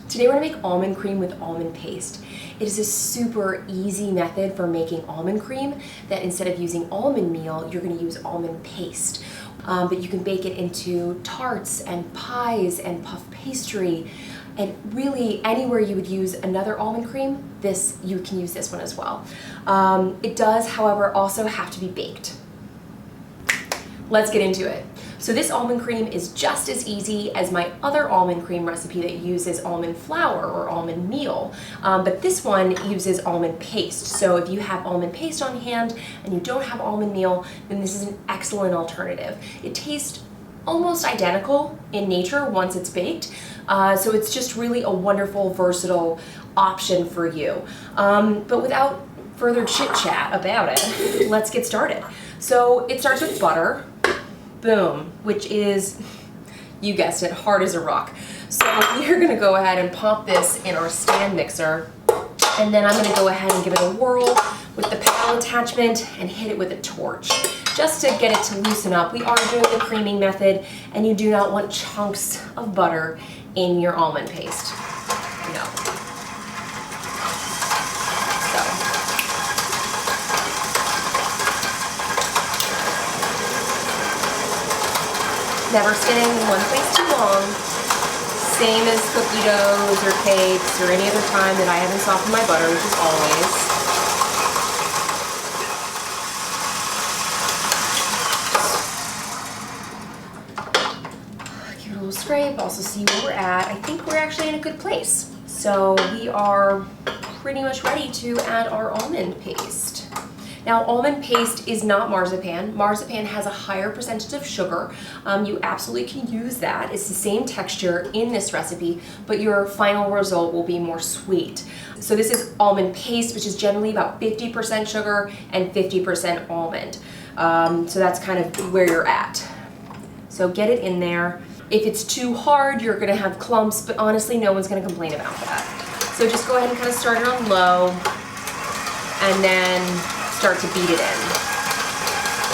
Today we're going to make almond cream with almond paste. It is a super easy method for making almond cream that instead of using almond meal, you're going to use almond paste. But you can bake it into tarts and pies and puff pastry, and really anywhere you would use another almond cream, you can use this one as well. It does, however, also have to be baked. Let's get into it. So this almond cream is just as easy as my other almond cream recipe that uses almond flour or almond meal, but this one uses almond paste. So if you have almond paste on hand and you don't have almond meal, then this is an excellent alternative. It tastes almost identical in nature once it's baked, so it's just really a wonderful, versatile option for you. But without further chit chat about it, let's get started. So it starts with butter. Boom, which is, you guessed it, hard as a rock. So we're gonna go ahead and pop this in our stand mixer, and then I'm gonna go ahead and give it a whirl with the paddle attachment and hit it with a torch, just to get it to loosen up. We are doing the creaming method, and you do not want chunks of butter in your almond paste. No. Never spinning in one place too long. Same as cookie doughs or cakes or any other time that I haven't softened my butter, which is always. Give it a little scrape, also see where we're at. I think we're actually in a good place. So we are pretty much ready to add our almond paste. Now, almond paste is not marzipan. Marzipan has a higher percentage of sugar. You absolutely can use that. It's the same texture in this recipe, but your final result will be more sweet. So this is almond paste, which is generally about 50% sugar and 50% almond. So that's kind of where you're at. So get it in there. If it's too hard, you're gonna have clumps, but honestly, no one's gonna complain about that. So just go ahead and kind of start it on low, and then start to beat it in.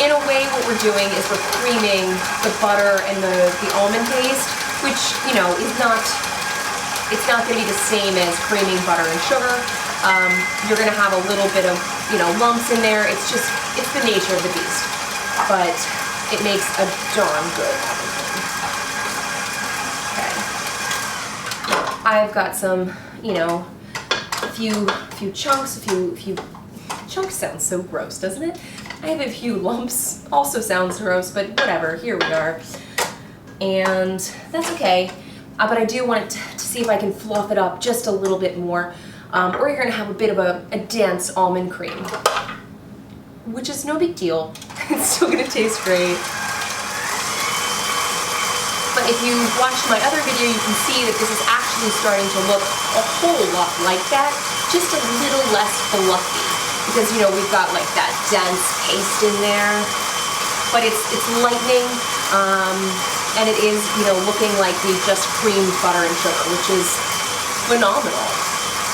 In a way, what we're doing is we're creaming the butter and the almond paste, which, you know, it's not gonna be the same as creaming butter and sugar. You're gonna have a little bit of, you know, lumps in there. It's the nature of the beast, but it makes a darn good almond cream. Okay. I've got some, you know, a few chunks, a few chunks sounds so gross, doesn't it? I have a few lumps, also sounds gross, but whatever, here we are. And that's okay, but I do want to see if I can fluff it up just a little bit more, or you're gonna have a bit of a dense almond cream, which is no big deal. It's still gonna taste great. But if you watched my other video, you can see that this is actually starting to look a whole lot like that, just a little less fluffy. Because, you know, we've got like that dense paste in there, but it's lightening, and it is, you know, looking like we've just creamed butter and sugar, which is phenomenal,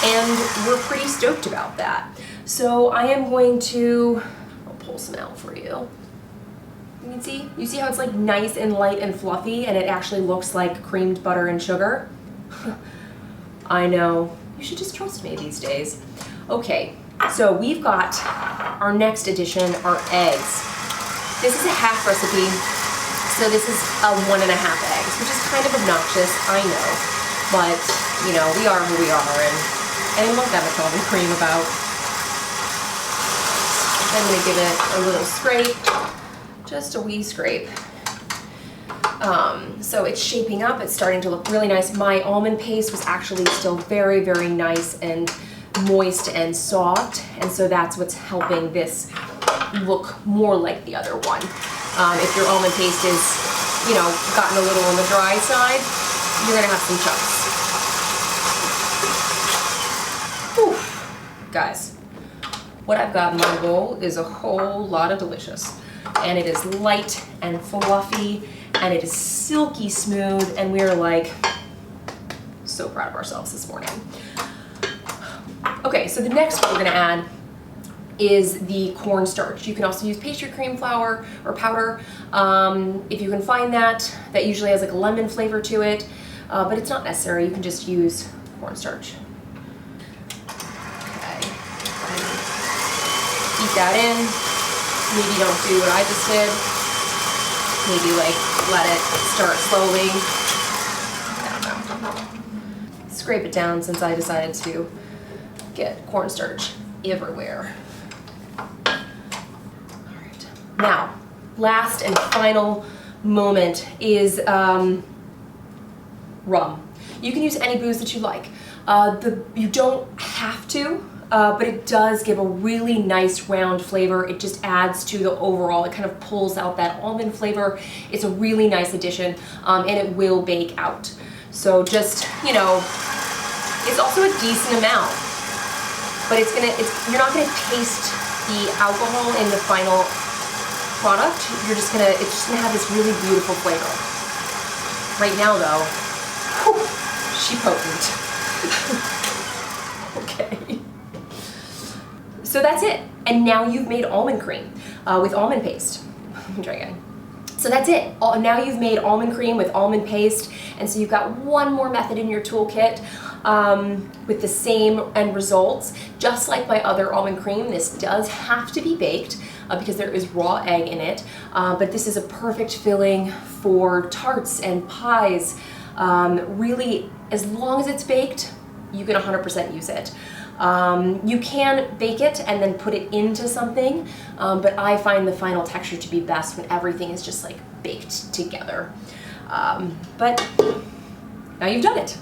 and we're pretty stoked about that. So I am going to, I'll pull some out for you. You see how it's like nice and light and fluffy, and it actually looks like creamed butter and sugar? I know, you should just trust me these days. Okay. So we've got our next addition, our eggs. This is a half recipe, so this is 1.5 eggs, which is kind of obnoxious, I know, but, you know, we are who we are, and I love that much almond cream about. I'm going to give it a little scrape, just a wee scrape. So it's shaping up, it's starting to look really nice. My almond paste was actually still very, very nice and moist and soft, and so that's what's helping this look more like the other one. If your almond paste is, you know, gotten a little on the dry side, you're gonna have some chunks. Whew. Guys, what I've got in my bowl is a whole lot of delicious, and it is light and fluffy, and it is silky smooth, and we're like so proud of ourselves this morning. Okay, so the next one we're gonna add is the cornstarch. You can also use pastry cream flour or powder if you can find that. That usually has like a lemon flavor to it, but it's not necessary. You can just use cornstarch. Okay. Heat that in. Maybe don't do what I just did. Maybe like let it start slowly. I don't know. Scrape it down since I decided to get cornstarch everywhere. Alright. Now, last and final moment is rum. You can use any booze that you like. You don't have to, but it does give a really nice round flavor. It just adds to the overall, it kind of pulls out that almond flavor. It's a really nice addition, and it will bake out. So just, you know, it's also a decent amount, but you're not gonna taste the alcohol in the final product. It's just gonna have this really beautiful flavor. Right now though, whew, she potent. Okay. So that's it. And now you've made almond cream with almond paste. Let me try again. So that's it. Now you've made almond cream with almond paste, and so you've got one more method in your toolkit with the same end results. Just like my other almond cream, this does have to be baked because there is raw egg in it, but this is a perfect filling for tarts and pies. Really, as long as it's baked, you can 100% use it. You can bake it and then put it into something, but I find the final texture to be best when everything is just like baked together. But now you've done it.